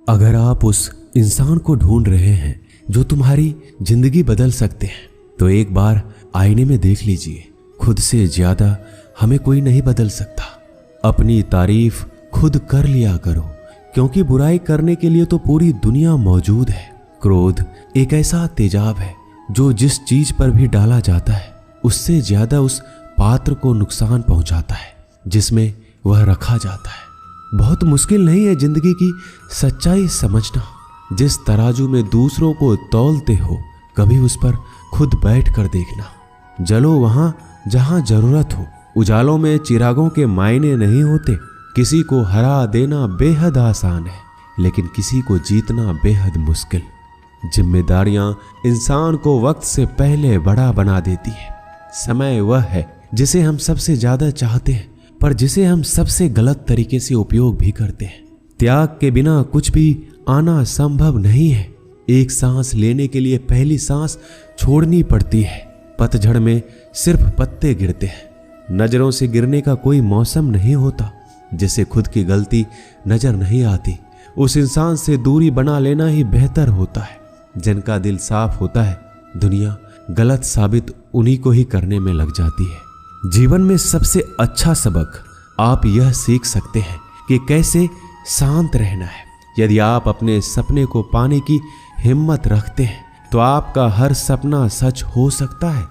अगर आप उस इंसान को ढूंढ रहे हैं जो तुम्हारी जिंदगी बदल सकते हैं, तो एक बार आईने में देख लीजिए। खुद से ज्यादा हमें कोई नहीं बदल सकता। अपनी तारीफ खुद कर लिया करो, क्योंकि बुराई करने के लिए तो पूरी दुनिया मौजूद है। क्रोध एक ऐसा तेजाब है जो जिस चीज पर भी डाला जाता है उससे ज्यादा उस पात्र को नुकसान पहुंचाता है जिसमें वह रखा जाता है। बहुत मुश्किल नहीं है जिंदगी की सच्चाई समझना। जिस तराजू में दूसरों को तौलते हो, कभी उस पर खुद बैठ कर देखना। जलो वहां जहां जरूरत हो। उजालों में चिरागों के मायने नहीं होते। किसी को हरा देना बेहद आसान है, लेकिन किसी को जीतना बेहद मुश्किल। जिम्मेदारियां इंसान को वक्त से पहले बड़ा बना देती है। समय वह है जिसे हम सबसे ज्यादा चाहते हैं, पर जिसे हम सबसे गलत तरीके से उपयोग भी करते हैं। त्याग के बिना कुछ भी आना संभव नहीं है। एक सांस लेने के लिए पहली सांस छोड़नी पड़ती है। पतझड़ में सिर्फ पत्ते गिरते हैं। नजरों से गिरने का कोई मौसम नहीं होता। जिसे खुद की गलती नजर नहीं आती, उस इंसान से दूरी बना लेना ही बेहतर होता है। जिनका दिल साफ होता है, दुनिया गलत साबित उन्हीं को ही करने में लग जाती है। जीवन में सबसे अच्छा सबक आप यह सीख सकते हैं कि कैसे शांत रहना है। यदि आप अपने सपने को पाने की हिम्मत रखते हैं, तो आपका हर सपना सच हो सकता है।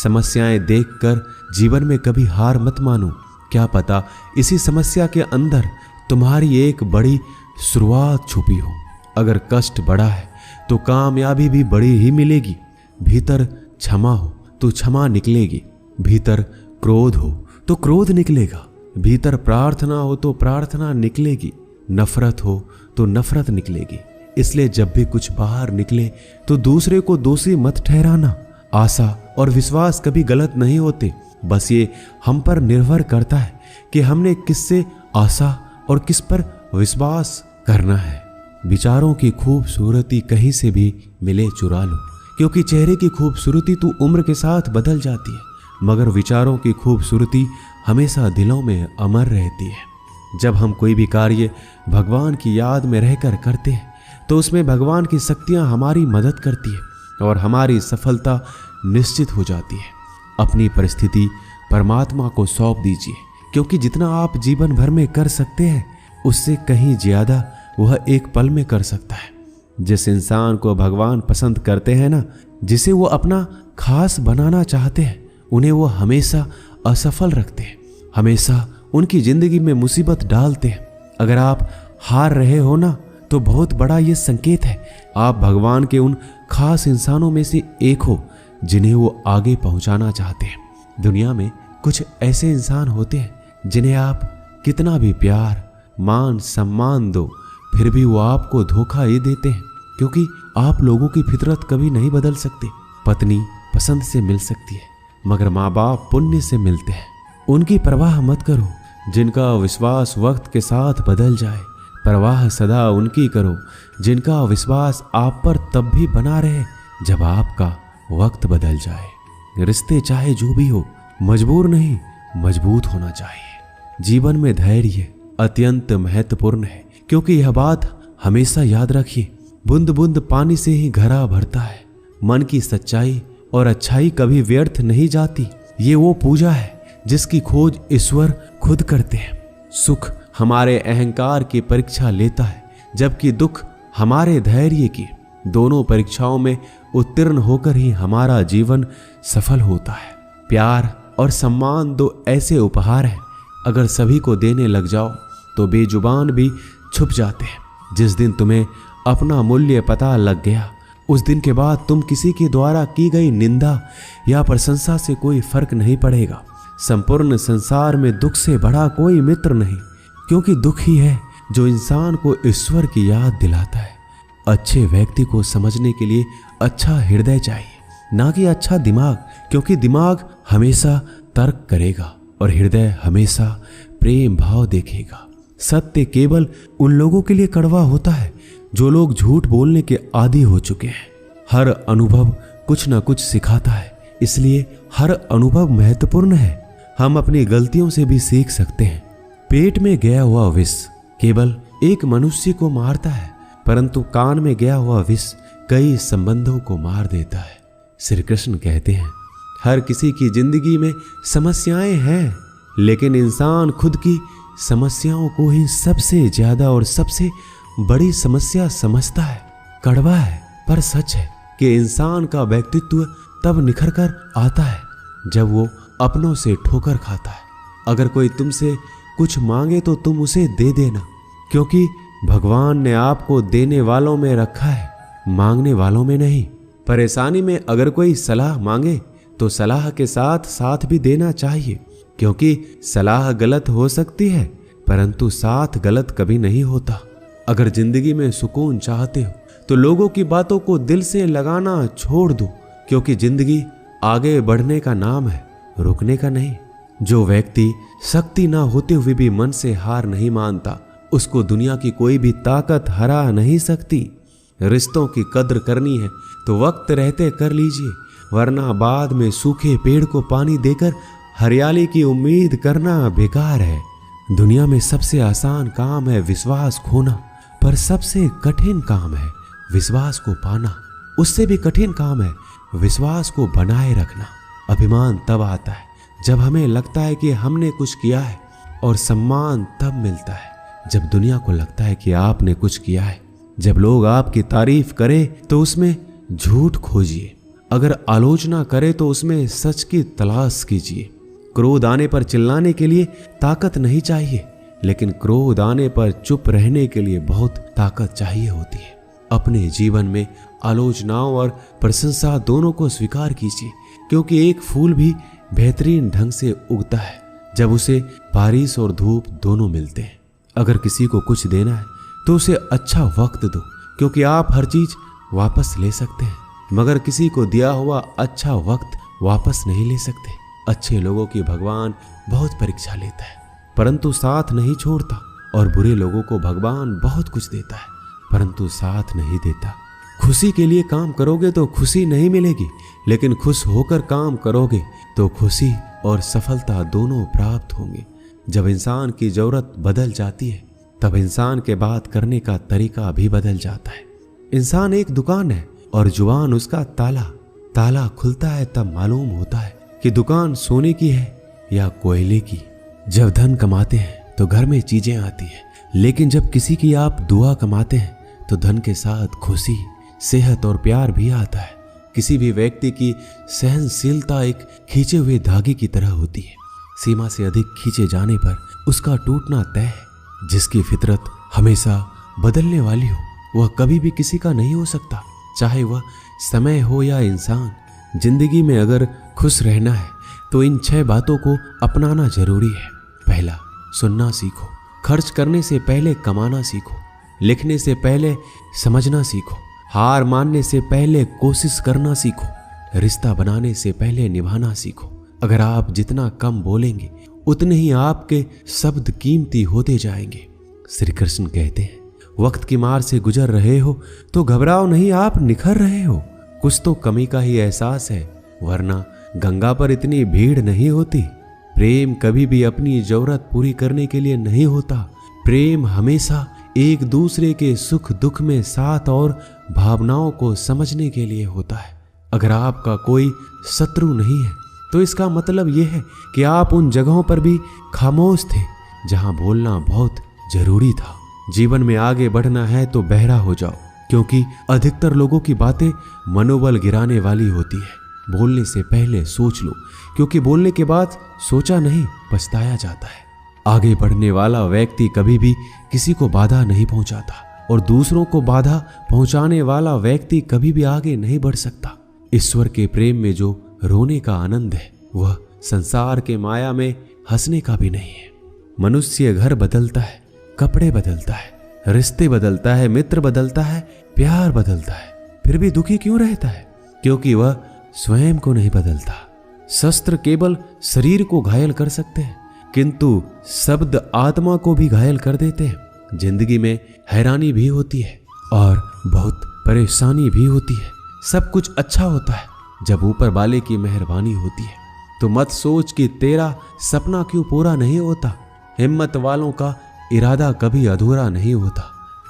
समस्याएं देखकर जीवन में कभी हार मत मानो। क्या पता इसी समस्या के अंदर तुम्हारी एक बड़ी शुरुआत छुपी हो। अगर कष्ट बड़ा है तो कामयाबी भी बड़ी ही मिलेगी। भीतर क्षमा हो तो क्षमा निकलेगी। भीतर क्रोध हो तो क्रोध निकलेगा। भीतर प्रार्थना हो तो प्रार्थना निकलेगी। नफरत हो तो नफरत निकलेगी। इसलिए जब भी कुछ बाहर निकले तो दूसरे को दोषी मत ठहराना। आशा और विश्वास कभी गलत नहीं होते। बस ये हम पर निर्भर करता है कि हमने किससे आशा और किस पर विश्वास करना है। विचारों की खूबसूरती कहीं से भी मिले चुरा लो, क्योंकि चेहरे की खूबसूरती तो उम्र के साथ बदल जाती है, मगर विचारों की खूबसूरती हमेशा दिलों में अमर रहती है। जब हम कोई भी कार्य भगवान की याद में रहकर करते हैं, तो उसमें भगवान की शक्तियां हमारी मदद करती है और हमारी सफलता निश्चित हो जाती है। अपनी परिस्थिति परमात्मा को सौंप दीजिए, क्योंकि जितना आप जीवन भर में कर सकते हैं, उससे कहीं ज्यादा वह एक पल में कर सकता है। जिस इंसान को भगवान पसंद करते हैं ना, जिसे वो अपना खास बनाना चाहते हैं, उन्हें वो हमेशा असफल रखते हैं, हमेशा उनकी जिंदगी में मुसीबत डालते हैं। अगर आप हार रहे हो ना, तो बहुत बड़ा ये संकेत है आप भगवान के उन खास इंसानों में से एक हो जिन्हें वो आगे पहुंचाना चाहते हैं। दुनिया में कुछ ऐसे इंसान होते हैं जिन्हें आप कितना भी प्यार, मान, सम्मान दो, फिर भी वो आपको धोखा ही देते हैं, क्योंकि आप लोगों की फितरत कभी नहीं बदल सकते। पत्नी पसंद से मिल सकती है, मगर माँ बाप पुण्य से मिलते हैं। उनकी परवाह मत करो जिनका विश्वास वक्त के साथ बदल जाए। परवाह सदा उनकी करो जिनका विश्वास आप पर तब भी बना रहे जब आपका वक्त बदल जाए। रिश्ते चाहे जो भी हो, मजबूर नहीं मजबूत होना चाहिए। जीवन में धैर्य अत्यंत महत्वपूर्ण है, क्योंकि यह बात हमेशा याद रखिए, बूंद बूंद पानी से ही घड़ा भरता है। मन की सच्चाई और अच्छाई कभी व्यर्थ नहीं जाती। ये वो पूजा है जिसकी खोज ईश्वर खुद करते हैं। सुख हमारे अहंकार की परीक्षा लेता है, जबकि दुख हमारे धैर्य की। दोनों परीक्षाओं में उत्तीर्ण होकर ही हमारा जीवन सफल होता है। प्यार और सम्मान दो ऐसे उपहार हैं, अगर सभी को देने लग जाओ तो बेजुबान भी छुप जाते हैं। जिस दिन तुम्हें अपना मूल्य पता लग गया, उस दिन के बाद तुम किसी के द्वारा की गई निंदा या प्रशंसा से कोई फर्क नहीं पड़ेगा। संपूर्ण संसार में दुख से बड़ा कोई मित्र नहीं, क्योंकि दुख ही है जो इंसान को ईश्वर की याद दिलाता है। अच्छे व्यक्ति को समझने के लिए अच्छा हृदय चाहिए, ना कि अच्छा दिमाग, क्योंकि दिमाग हमेशा तर्क करेगा और हृदय हमेशा प्रेम भाव देखेगा। सत्य केवल उन लोगों के लिए कड़वा होता है जो लोग झूठ बोलने के आदी हो चुके हैं। हर अनुभव कुछ ना कुछ सिखाता है, इसलिए हर अनुभव महत्वपूर्ण है। हम अपनी गलतियों से भी सीख सकते हैं। पेट में गया हुआ विष केवल एक मनुष्य को मारता है, परंतु कान में गया हुआ विष कई संबंधों को मार देता है। श्री कृष्ण कहते हैं, हर किसी की जिंदगी में समस्याएं हैं, लेकिन इंसान खुद की समस्याओं को ही सबसे ज्यादा और सबसे बड़ी समस्या समझता है। कड़वा है पर सच है कि इंसान का व्यक्तित्व तब निखर कर आता है जब वो अपनों से ठोकर खाता है। अगर कोई तुमसे कुछ मांगे तो तुम उसे दे देना, क्योंकि भगवान ने आपको देने वालों में रखा है, मांगने वालों में नहीं। परेशानी में अगर कोई सलाह मांगे तो सलाह के साथ साथ भी देना चाहिए, क्योंकि सलाह गलत हो सकती है परंतु साथ गलत कभी नहीं होता। अगर जिंदगी में सुकून चाहते हो तो लोगों की बातों को दिल से लगाना छोड़ दो, क्योंकि जिंदगी आगे बढ़ने का नाम है, रुकने का नहीं। जो व्यक्ति शक्ति ना होते हुए भी मन से हार नहीं मानता, उसको दुनिया की कोई भी ताकत हरा नहीं सकती। रिश्तों की कद्र करनी है तो वक्त रहते कर लीजिए, वरना बाद में सूखे पेड़ को पानी देकर हरियाली की उम्मीद करना बेकार है। दुनिया में सबसे आसान काम है विश्वास खोना, पर सबसे कठिन काम है विश्वास को पाना। उससे भी कठिन काम है विश्वास को बनाए रखना। अभिमान तब आता है जब हमें लगता है कि हमने कुछ किया है, और सम्मान तब मिलता है जब दुनिया को लगता है कि आपने कुछ किया है। जब लोग आपकी तारीफ करें तो उसमें झूठ खोजिए, अगर आलोचना करे तो उसमें सच की तलाश कीजिए। क्रोध आने पर चिल्लाने के लिए ताकत नहीं चाहिए, लेकिन क्रोध आने पर चुप रहने के लिए बहुत ताकत चाहिए होती है। अपने जीवन में आलोचनाओं और प्रशंसा दोनों को स्वीकार कीजिए, क्योंकि एक फूल भी बेहतरीन ढंग से उगता है जब उसे बारिश और धूप दोनों मिलते हैं। अगर किसी को कुछ देना है तो उसे अच्छा वक्त दो, क्योंकि आप हर चीज वापस ले सकते हैं, मगर किसी को दिया हुआ अच्छा वक्त वापस नहीं ले सकते। अच्छे लोगों की भगवान बहुत परीक्षा लेता है परंतु साथ नहीं छोड़ता, और बुरे लोगों को भगवान बहुत कुछ देता है परंतु साथ नहीं देता। खुशी के लिए काम करोगे तो खुशी नहीं मिलेगी, लेकिन खुश होकर काम करोगे तो खुशी और सफलता दोनों प्राप्त होंगे। जब इंसान की जरूरत बदल जाती है तब इंसान के बात करने का तरीका भी बदल जाता है। इंसान एक दुकान है और जुबान उसका ताला। ताला खुलता है तब मालूम होता है कि दुकान सोने की है या कोयले की। जब धन कमाते हैं तो घर में चीजें आती हैं, लेकिन जब किसी की आप दुआ कमाते हैं तो धन के साथ खुशी, सेहत और प्यार भी आता है। किसी भी व्यक्ति की सहनशीलता एक खींचे हुए धागे की तरह होती है। सीमा से अधिक खींचे जाने पर उसका टूटना तय है। जिसकी फितरत हमेशा बदलने वाली हो वह कभी भी किसी का नहीं हो सकता, चाहे वह समय हो या इंसान। जिंदगी में अगर खुश रहना है तो इन 6 बातों को अपनाना जरूरी है। पहला, सुनना सीखो। खर्च करने से पहले कमाना सीखो। लिखने से पहले समझना सीखो। हार मानने से पहले कोशिश करना सीखो। रिश्ता बनाने से पहले निभाना सीखो। अगर आप जितना कम बोलेंगे उतने ही आपके शब्द कीमती होते जाएंगे। श्री कृष्ण कहते हैं, वक्त की मार से गुजर रहे हो तो घबराओ नहीं, आप निखर रहे हो। कुछ तो कमी का ही एहसास है, वरना गंगा पर इतनी भीड़ नहीं होती। प्रेम कभी भी अपनी जरूरत पूरी करने के लिए नहीं होता। प्रेम हमेशा एक दूसरे के सुख दुख में साथ और भावनाओं को समझने के लिए होता है। अगर आपका कोई शत्रु नहीं है तो इसका मतलब यह है कि आप उन जगहों पर भी खामोश थे जहां बोलना बहुत जरूरी था। जीवन में आगे बढ़ना है तो बहरा हो जाओ, क्योंकि अधिकतर लोगों की बातें मनोबल गिराने वाली होती है। बोलने से पहले सोच लो, क्योंकि बोलने के बाद सोचा नहीं पछताया जाता है। आगे बढ़ने वाला व्यक्ति कभी भी किसी को बाधा नहीं पहुंचाता, और दूसरों को बाधा पहुंचाने वाला व्यक्ति कभी भी आगे नहीं बढ़ सकता। ईश्वर के प्रेम में जो रोने का आनंद है वह संसार के माया में हंसने का भी नहीं है। मनुष्य घर बदलता है, कपड़े बदलता है, रिश्ते बदलता है, मित्र बदलता है, प्यार बदलता है, फिर भी दुखी क्यों रहता है? क्योंकि वह स्वयं को नहीं बदलता। शस्त्र केवल शरीर को घायल कर सकते हैं, किंतु शब्द आत्मा को भी घायल कर देते हैं। जिंदगी में हैरानी भी होती है और बहुत परेशानी भी होती है। सब कुछ अच्छा होता है जब ऊपर वाले की मेहरबानी होती है। तो मत सोच कि तेरा सपना क्यों पूरा नहीं होता। हिम्मत वालों का इरादा कभी अधूरा नहीं होता।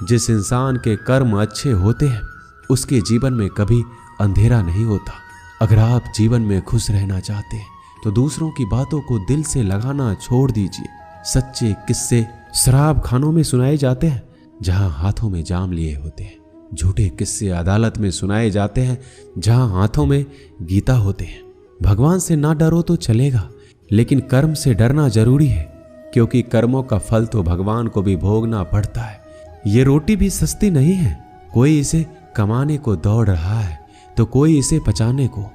जिस इंसान के कर्म अच्छे होते हैं उसके जीवन में कभी अंधेरा नहीं होता। अगर आप जीवन में खुश रहना चाहते हैं तो दूसरों की बातों को दिल से लगाना छोड़ दीजिए। सच्चे किस्से शराब खानों में सुनाए जाते हैं जहां हाथों में जाम लिए होते हैं। झूठे किस्से अदालत में सुनाए जाते हैं जहां हाथों में गीता होते हैं। भगवान से ना डरो तो चलेगा, लेकिन कर्म से डरना जरूरी है, क्योंकि कर्मों का फल तो भगवान को भी भोगना पड़ता है। ये रोटी भी सस्ती नहीं है। कोई इसे कमाने को दौड़ रहा है तो कोई इसे पचाने को।